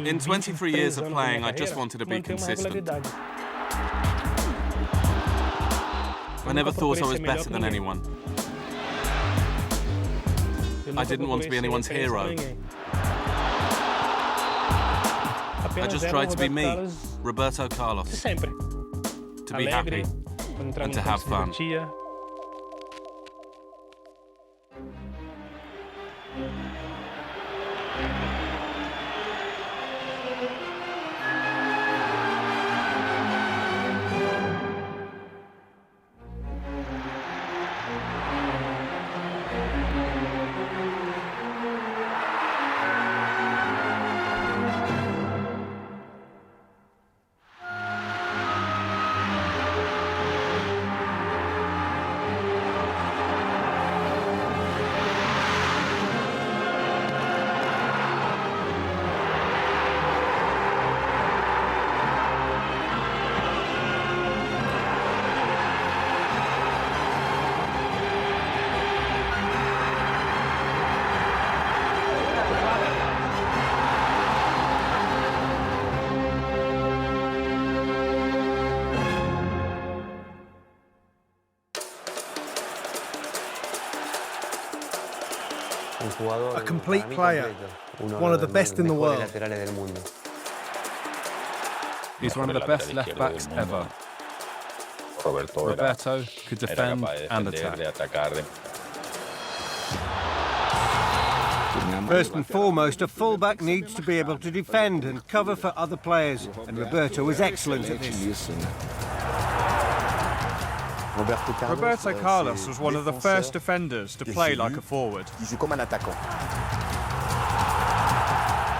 In 23 years of playing, I just wanted to be consistent. I never thought I was better than anyone. I didn't want to be anyone's hero. I just tried to be me, Roberto Carlos. To be happy and to have fun. A complete player, one of the best in the world. He's one of the best left-backs ever. Roberto could defend and attack. First and foremost, a fullback needs to be able to defend and cover for other players, and Roberto was excellent at this. Roberto Carlos was one of the first defenders to play like a forward.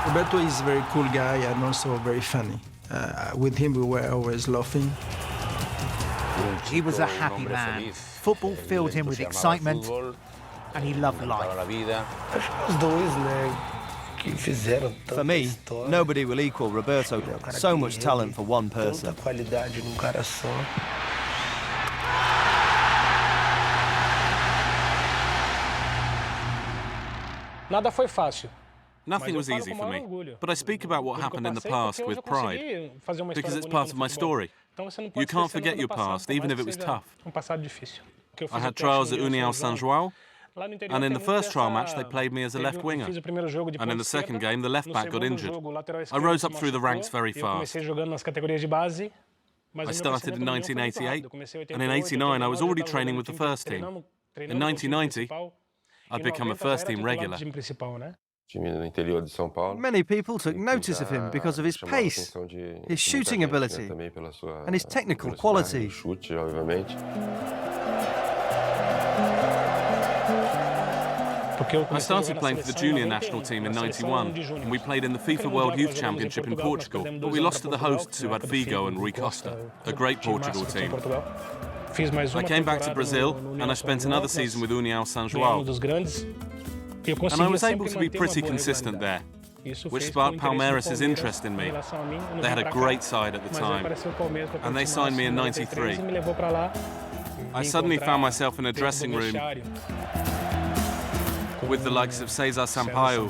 Roberto is a very cool guy and also very funny. With him, we were always laughing. He was a happy man. Football filled him with excitement, and he loved life. For me, nobody will equal Roberto. So much talent for one person. Nothing was easy for me, but I speak about what happened in the past with pride, because it's part of my story. You can't forget your past, even if it was tough. I had trials at União São João, and in the first trial match they played me as a left winger, and in the second game the left back got injured. I rose up through the ranks very fast. I started in 1988, and in 89 I was already training with the first team. In 1990, I'd become a first-team regular. Many people took notice of him because of his pace, his shooting ability, and his technical quality. I started playing for the junior national team in '91, and we played in the FIFA World Youth Championship in Portugal, but we lost to the hosts who had Figo and Rui Costa, a great Portugal team. I came back to Brazil, and I spent another season with União São João. And I was able to be pretty consistent there, which sparked Palmeiras' interest in me. They had a great side at the time, and they signed me in '93. I suddenly found myself in a dressing room with the likes of Cesar Sampaio,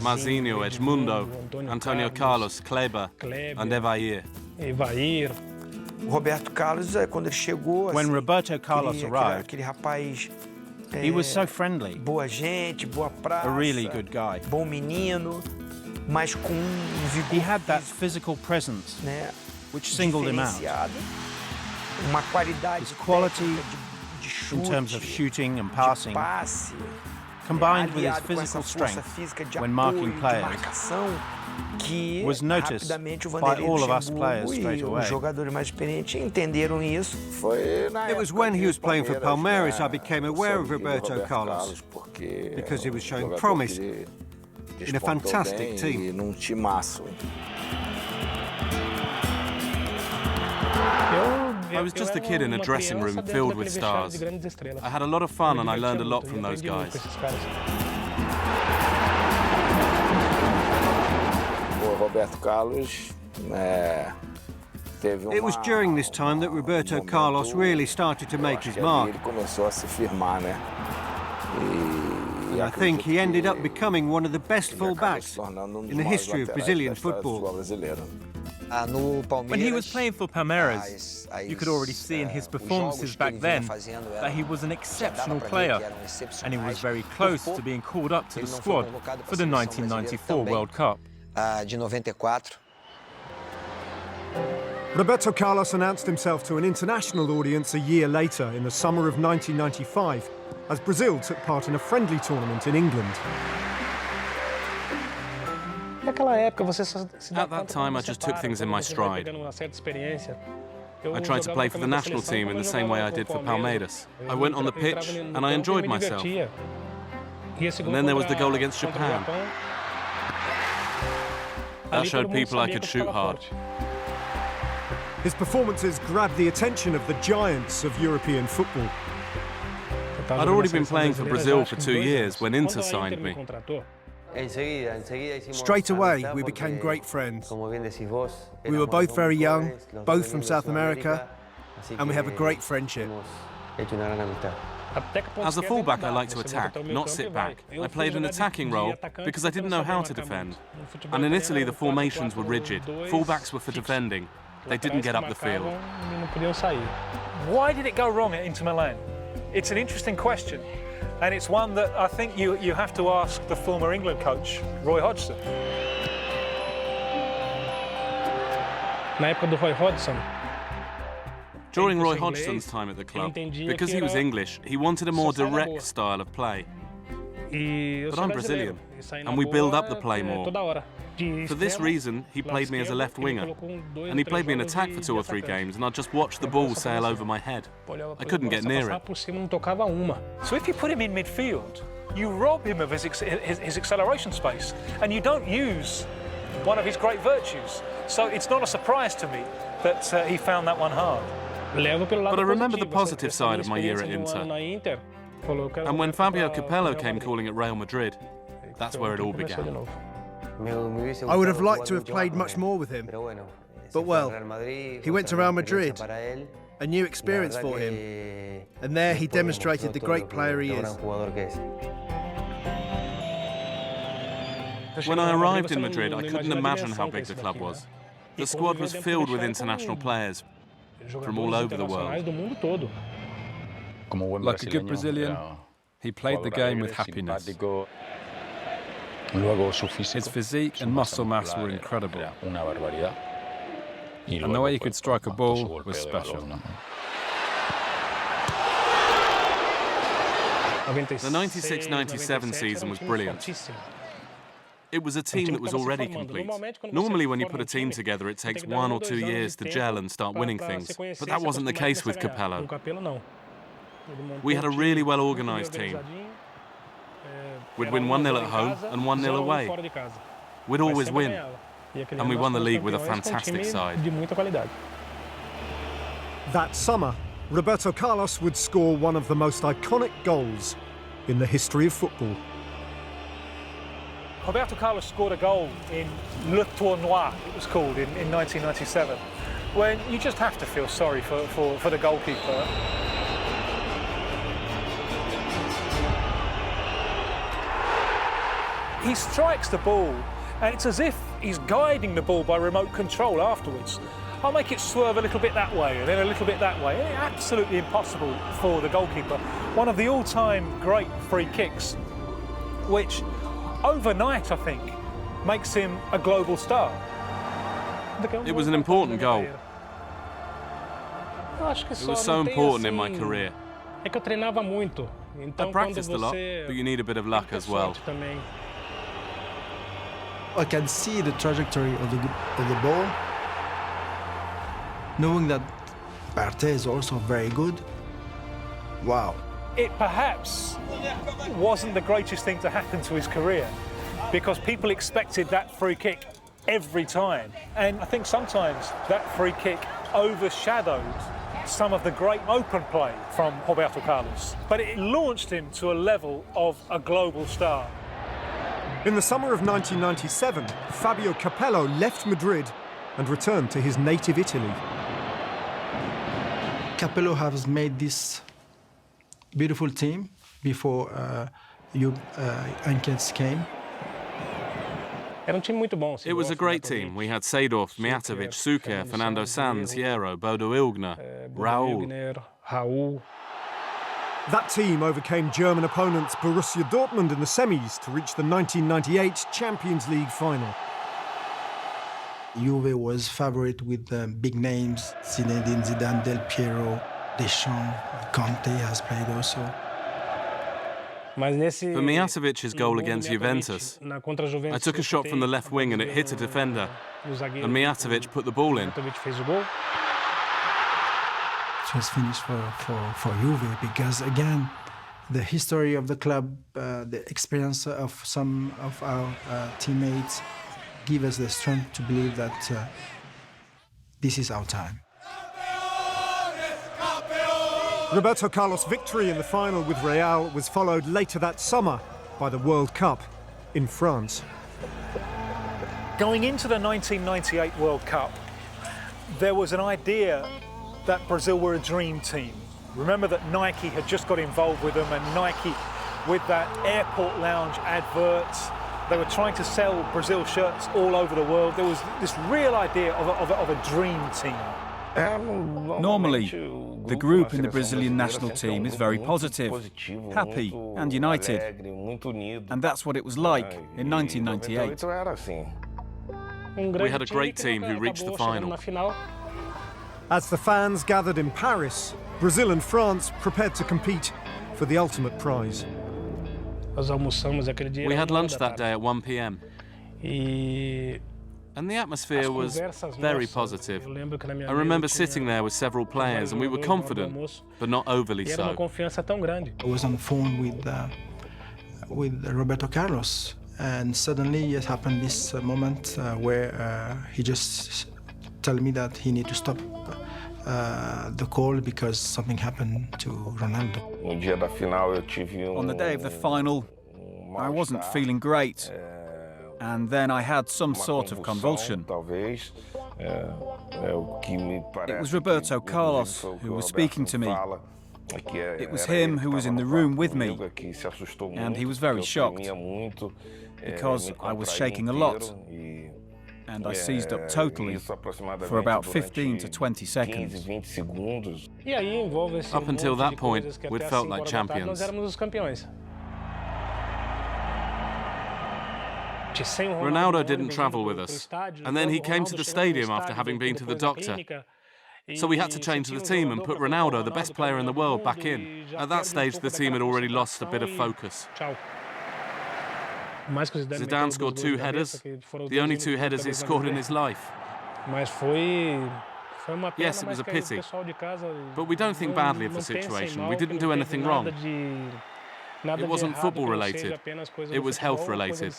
Marzinho, Edmundo, Antonio Carlos, Kleber, and Evair. When Roberto Carlos arrived, he was so friendly, a really good guy. He had that physical presence, which singled him out. His quality in terms of shooting and passing, combined with his physical strength when marking players, was noticed by all of us players straight away. It was when he was playing for Palmeiras I became aware of Roberto Carlos, because he was showing promise in a fantastic team. I was just a kid in a dressing room filled with stars. I had a lot of fun and I learned a lot from those guys. It was during this time that Roberto Carlos really started to make his mark. And I think he ended up becoming one of the best full-backs in the history of Brazilian football. When he was playing for Palmeiras, you could already see in his performances back then that he was an exceptional player, and he was very close to being called up to the squad for the 1994 World Cup. Roberto Carlos announced himself to an international audience a year later, in the summer of 1995, as Brazil took part in a friendly tournament in England. At that time, I just took things in my stride. I tried to play for the national team in the same way I did for Palmeiras. I went on the pitch and I enjoyed myself. And then there was the goal against Japan. That showed people I could shoot hard. His performances grabbed the attention of the giants of European football. I'd already been playing for Brazil for 2 years when Inter signed me. Straight away, we became great friends. We were both very young, both from South America, and we have a great friendship. As a fullback, I like to attack, not sit back. I played an attacking role because I didn't know how to defend. And in Italy, the formations were rigid. Fullbacks were for defending. They didn't get up the field. Why did it go wrong at Inter Milan? It's an interesting question, and it's one that I think you have to ask the former England coach, Roy Hodgson. During Roy Hodgson's time at the club, because he was English, he wanted a more direct style of play. But I'm Brazilian, and we build up the play more. For this reason, he played me as a left winger, and he played me in attack for 2 or 3 games, and I'd just watch the ball sail over my head. I couldn't get near it. So if you put him in midfield, you rob him of his acceleration space, and you don't use one of his great virtues. So it's not a surprise to me that he found that one hard. But I remember the positive side of my year at Inter. And when Fabio Capello came calling at Real Madrid, that's where it all began. I would have liked to have played much more with him. But well, he went to Real Madrid, a new experience for him. And there he demonstrated the great player he is. When I arrived in Madrid, I couldn't imagine how big the club was. The squad was filled with international players from all over the world. Like a good Brazilian, he played the game with happiness. His physique and muscle mass were incredible. And the way he could strike a ball was special. The 96-97 season was brilliant. It was a team that was already complete. Normally when you put a team together, it takes 1 or 2 years to gel and start winning things. But that wasn't the case with Capello. We had a really well-organised team. We'd win 1-0 at home and 1-0 away. We'd always win. And we won the league with a fantastic side. That summer, Roberto Carlos would score one of the most iconic goals in the history of football. Roberto Carlos scored a goal in Le Tournoi, it was called, in 1997, when you just have to feel sorry for the goalkeeper. He strikes the ball, and it's as if he's guiding the ball by remote control afterwards. I'll make it swerve a little bit that way, and then a little bit that way. Absolutely impossible for the goalkeeper. One of the all-time great free kicks, which overnight, I think, makes him a global star. It was an important goal. It was so important in my career. I practiced a lot, but you need a bit of luck as well. I can see the trajectory of the ball, knowing that Partey is also very good. Wow. It perhaps wasn't the greatest thing to happen to his career, because people expected that free kick every time. And I think sometimes that free kick overshadowed some of the great open play from Roberto Carlos. But it launched him to a level of a global star. In the summer of 1997, Fabio Capello left Madrid and returned to his native Italy. Capello has made this beautiful team before Heynckes came. It was a great team. We had Seedorf, Mijatovic, Suker, Fernando Sanz, Hierro, Bodo Illgner, Raúl. That team overcame German opponents Borussia Dortmund in the semis to reach the 1998 Champions League final. Juve was favourite with big names: Zinedine Zidane, Del Piero, Deschamps, Conte has played also. For Mijatovic's goal against Juventus, I took a shot from the left wing and it hit a defender, and Mijatovic put the ball in. It was finished for Juve because, again, the history of the club, the experience of some of our teammates give us the strength to believe that this is our time. Roberto Carlos' victory in the final with Real was followed later that summer by the World Cup in France. Going into the 1998 World Cup, there was an idea that Brazil were a dream team. Remember that Nike had just got involved with them, and Nike, with that airport lounge adverts, they were trying to sell Brazil shirts all over the world. There was this real idea of a dream team. Normally, the group in the Brazilian national team is very positive, happy and united. And that's what it was like in 1998. We had a great team who reached the final. As the fans gathered in Paris, Brazil and France prepared to compete for the ultimate prize. We had lunch that day at 1 p.m. And the atmosphere was very positive. I remember sitting there with several players and we were confident, but not overly so. I was on the phone with Roberto Carlos, and suddenly it happened this moment where he just told me that he needed to stop the call because something happened to Ronaldo. On the day of the final, I wasn't feeling great. And then I had some sort of convulsion. It was Roberto Carlos who was speaking to me. It was him who was in the room with me. And he was very shocked because I was shaking a lot. And I seized up totally for about 15 to 20 seconds. Up until that point, we'd felt like champions. Ronaldo didn't travel with us, and then he came to the stadium after having been to the doctor. So we had to change the team and put Ronaldo, the best player in the world, back in. At that stage, the team had already lost a bit of focus. Zidane scored 2 headers, the only 2 headers he scored in his life. Yes, it was a pity, but we don't think badly of the situation. We didn't do anything wrong. It wasn't football related, it was health related.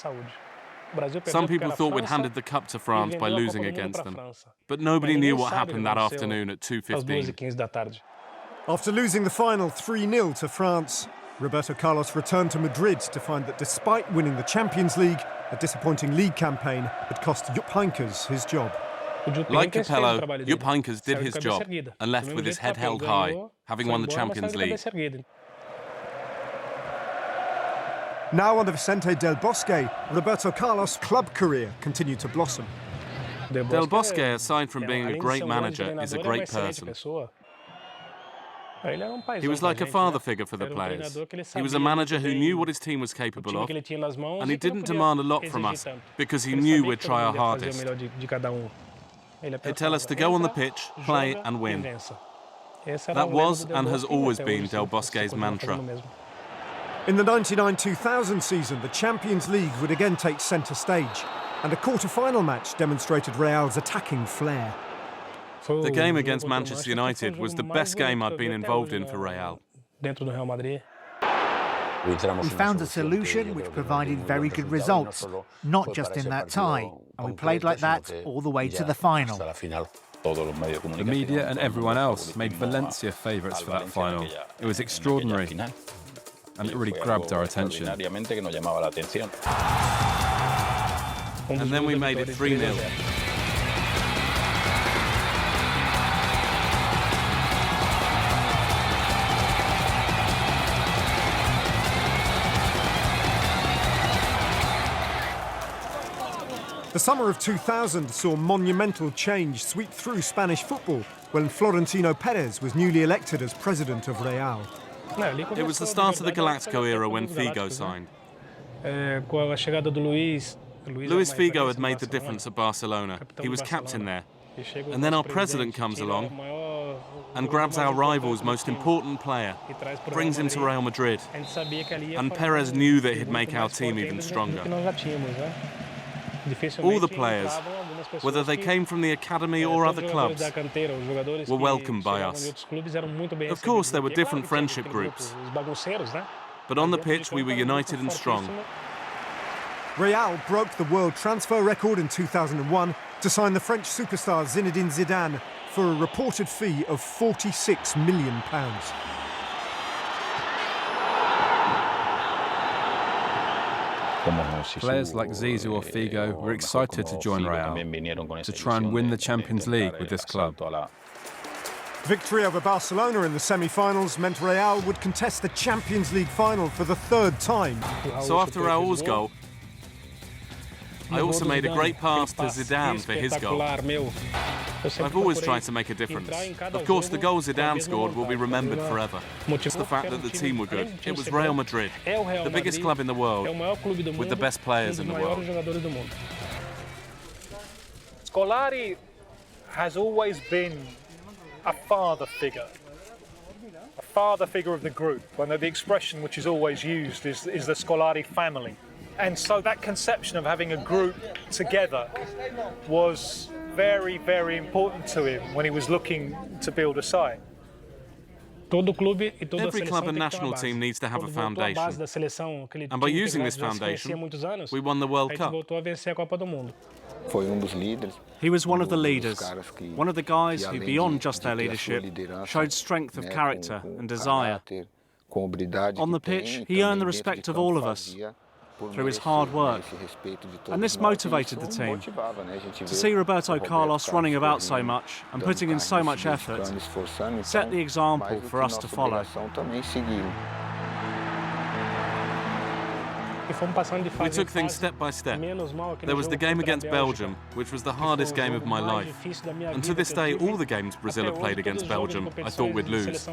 Some people thought we'd handed the cup to France by losing against them, but nobody knew what happened that afternoon at 2:15. After losing the final 3-0 to France, Roberto Carlos returned to Madrid to find that despite winning the Champions League, a disappointing league campaign had cost Jupp Heynckes his job. Like Capello, Jupp Heynckes did his job and left with his head held high, having won the Champions League. Now under Vicente Del Bosque, Roberto Carlos' club career continued to blossom. Del Bosque, aside from being a great manager, is a great person. He was like a father figure for the players. He was a manager who knew what his team was capable of, and he didn't demand a lot from us because he knew we'd try our hardest. He'd tell us to go on the pitch, play and win. That was and has always been Del Bosque's mantra. In the 99-2000 season, the Champions League would again take centre stage, and a quarter-final match demonstrated Real's attacking flair. The game against Manchester United was the best game I'd been involved in for Real. We found a solution which provided very good results, not just in that tie, and we played like that all the way to the final. The media and everyone else made Valencia favourites for that final. It was extraordinary. And it really grabbed our attention. And then we made it 3-0. The summer of 2000 saw monumental change sweep through Spanish football when Florentino Perez was newly elected as president of Real. It was the start of the Galactico era when Figo signed. Luis Figo had made the difference at Barcelona. He was captain there. And then our president comes along and grabs our rival's most important player, brings him to Real Madrid. And Perez knew that he'd make our team even stronger. All the players, whether they came from the academy or other clubs, were welcomed by us. Of course, there were different friendship groups, but on the pitch we were united and strong. Real broke the world transfer record in 2001 to sign the French superstar Zinedine Zidane for a reported fee of £46 million. Players like Zizou or Figo were excited to join Real, to try and win the Champions League with this club. Victory over Barcelona in the semi-finals meant Real would contest the Champions League final for the third time. So after Raul's goal, I also made a great pass to Zidane for his goal. I've always tried to make a difference. Of course, the goal Zidane scored will be remembered forever. It's the fact that the team were good. It was Real Madrid, the biggest club in the world, with the best players in the world. Scolari has always been a father figure of the group. When the expression which is always used is the Scolari family. And so that conception of having a group together was very, very important to him when he was looking to build a side. Every club and national team needs to have a foundation. And by using this foundation, we won the World Cup. He was one of the leaders, one of the guys who, beyond just their leadership, showed strength of character and desire. On the pitch, he earned the respect of all of us through his hard work. And this motivated the team. To see Roberto Carlos running about so much and putting in so much effort set the example for us to follow. We took things step by step. There was the game against Belgium, which was the hardest game of my life. And to this day, all the games Brazil have played against Belgium, I thought we'd lose.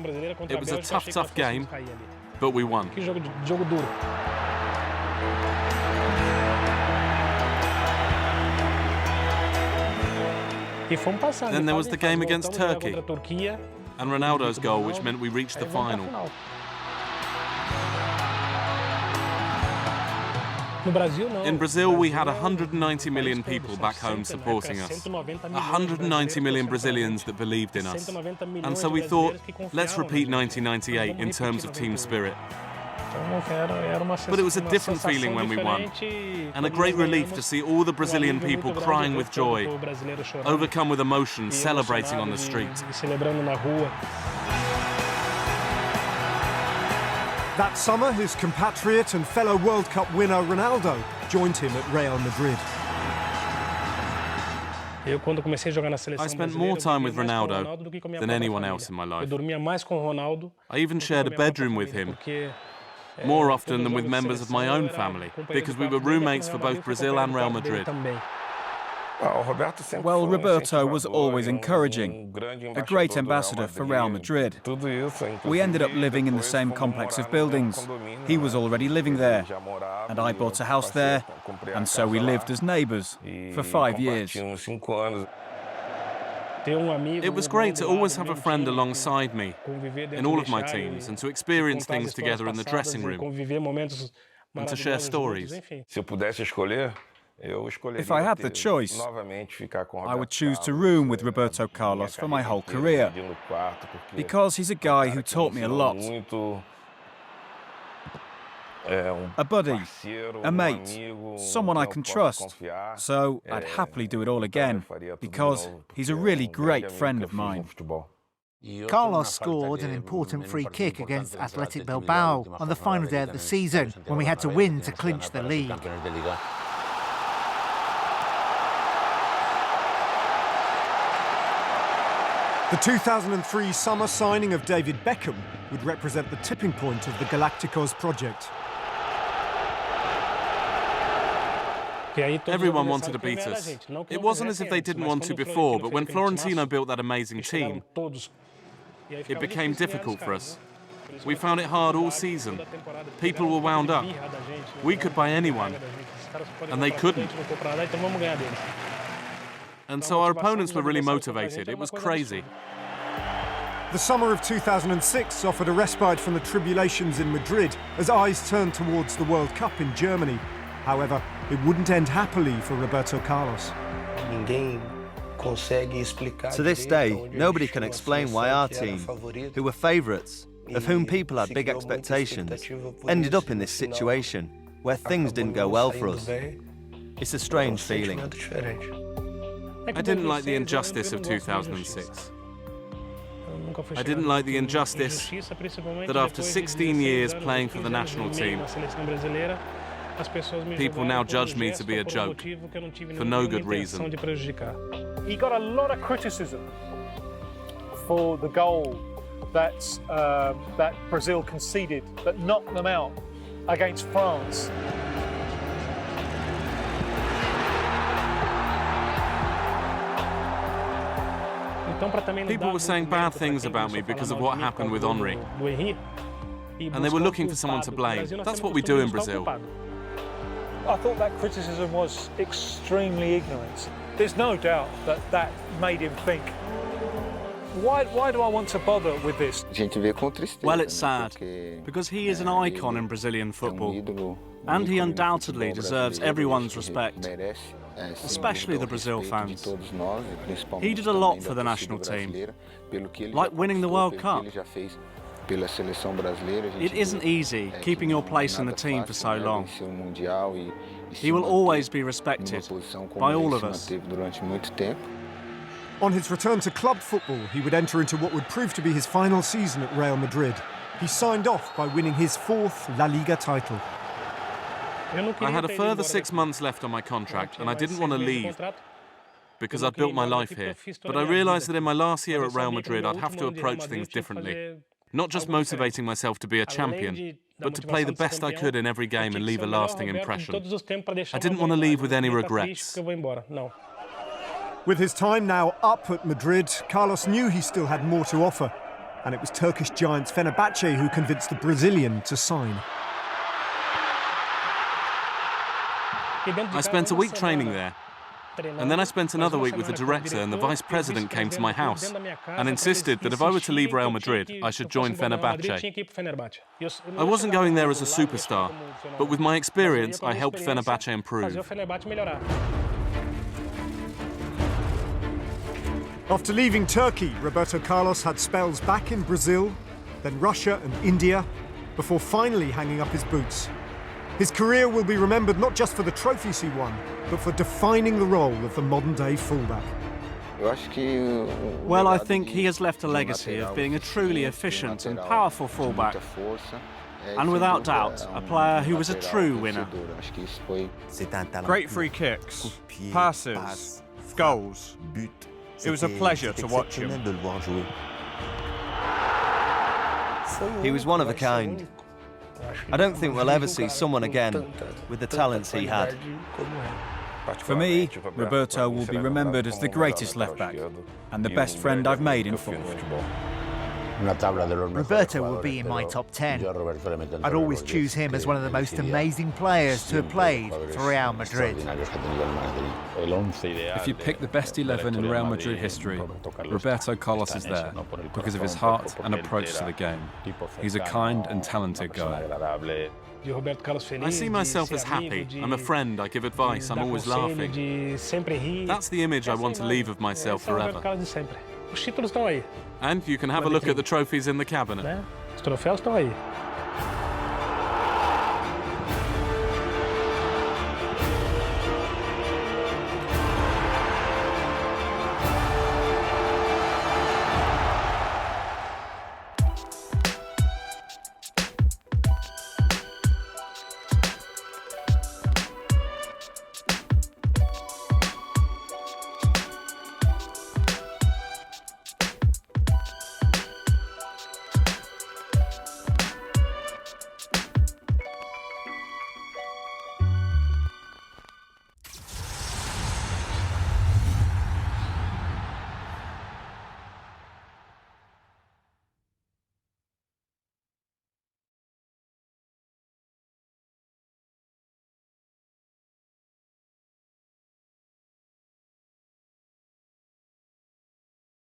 It was a tough game, but we won. Then there was the game against Turkey, and Ronaldo's goal, which meant we reached the final. In Brazil, we had 190 million people back home supporting us. 190 million Brazilians that believed in us. And so we thought, let's repeat 1998 in terms of team spirit. But it was a different feeling when we won, and a great relief to see all the Brazilian people crying with joy, overcome with emotion, celebrating on the street. That summer, his compatriot and fellow World Cup winner Ronaldo joined him at Real Madrid. I spent more time with Ronaldo than anyone else in my life. I even shared a bedroom with him, more often than with members of my own family, because we were roommates for both Brazil and Real Madrid. Well, Roberto was always encouraging, a great ambassador for Real Madrid. We ended up living in the same complex of buildings. He was already living there, and I bought a house there, and so we lived as neighbours for 5 years. It was great to always have a friend alongside me in all of my teams and to experience things together in the dressing room and to share stories. If I had the choice, I would choose to room with Roberto Carlos for my whole career, because he's a guy who taught me a lot. A buddy, a mate, someone I can trust. So I'd happily do it all again, because he's a really great friend of mine. Carlos scored an important free kick against Athletic Bilbao on the final day of the season, when we had to win to clinch the league. The 2003 summer signing of David Beckham would represent the tipping point of the Galacticos project. Everyone wanted to beat us. It wasn't as if they didn't want to before, but when Florentino built that amazing team, it became difficult for us. We found it hard all season. People were wound up. We could buy anyone, and they couldn't. And so our opponents were really motivated. It was crazy. The summer of 2006 offered a respite from the tribulations in Madrid as eyes turned towards the World Cup in Germany. However, it wouldn't end happily for Roberto Carlos. To this day, nobody can explain why our team, who were favourites, of whom people had big expectations, ended up in this situation where things didn't go well for us. It's a strange feeling. I didn't like the injustice of 2006. I didn't like the injustice that after 16 years playing for the national team, people now judge me to be a joke, for no good reason. He got a lot of criticism for the goal that Brazil conceded, that knocked them out against France. People were saying bad things about me because of what happened with Henry. And they were looking for someone to blame. That's what we do in Brazil. I thought that criticism was extremely ignorant. There's no doubt that that made him think, why do I want to bother with this? Well, it's sad, because he is an icon in Brazilian football, and he undoubtedly deserves everyone's respect, especially the Brazil fans. He did a lot for the national team, like winning the World Cup. It isn't easy keeping your place in the team for so long. He will always be respected by all of us. On his return to club football, he would enter into what would prove to be his final season at Real Madrid. He signed off by winning his 4th La Liga title. I had a further 6 months left on my contract, and I didn't want to leave because I'd built my life here. But I realised that in my last year at Real Madrid, I'd have to approach things differently. Not just motivating myself to be a champion, but to play the best I could in every game and leave a lasting impression. I didn't want to leave with any regrets. With his time now up at Madrid, Carlos knew he still had more to offer, and it was Turkish giants Fenerbahce who convinced the Brazilian to sign. I spent a week training there, and then I spent another week with the director, and the vice president came to my house and insisted that if I were to leave Real Madrid, I should join Fenerbahce. I wasn't going there as a superstar, but with my experience, I helped Fenerbahce improve. After leaving Turkey, Roberto Carlos had spells back in Brazil, then Russia and India, before finally hanging up his boots. His career will be remembered not just for the trophies he won, but for defining the role of the modern-day fullback. Well, I think he has left a legacy of being a truly efficient and powerful fullback, and without doubt, a player who was a true winner. Great free kicks, passes, goals. It was a pleasure to watch him. He was one of a kind. I don't think we'll ever see someone again with the talents he had. For me, Roberto will be remembered as the greatest left-back and the best friend I've made in football. Roberto will be in my top 10. I'd always choose him as one of the most amazing players to have played for Real Madrid. If you pick the best 11 in Real Madrid history, Roberto Carlos is there because of his heart and approach to the game. He's a kind and talented guy. I see myself as happy. I'm a friend, I give advice, I'm always laughing. That's the image I want to leave of myself forever. And you can have a look at the trophies in the cabinet.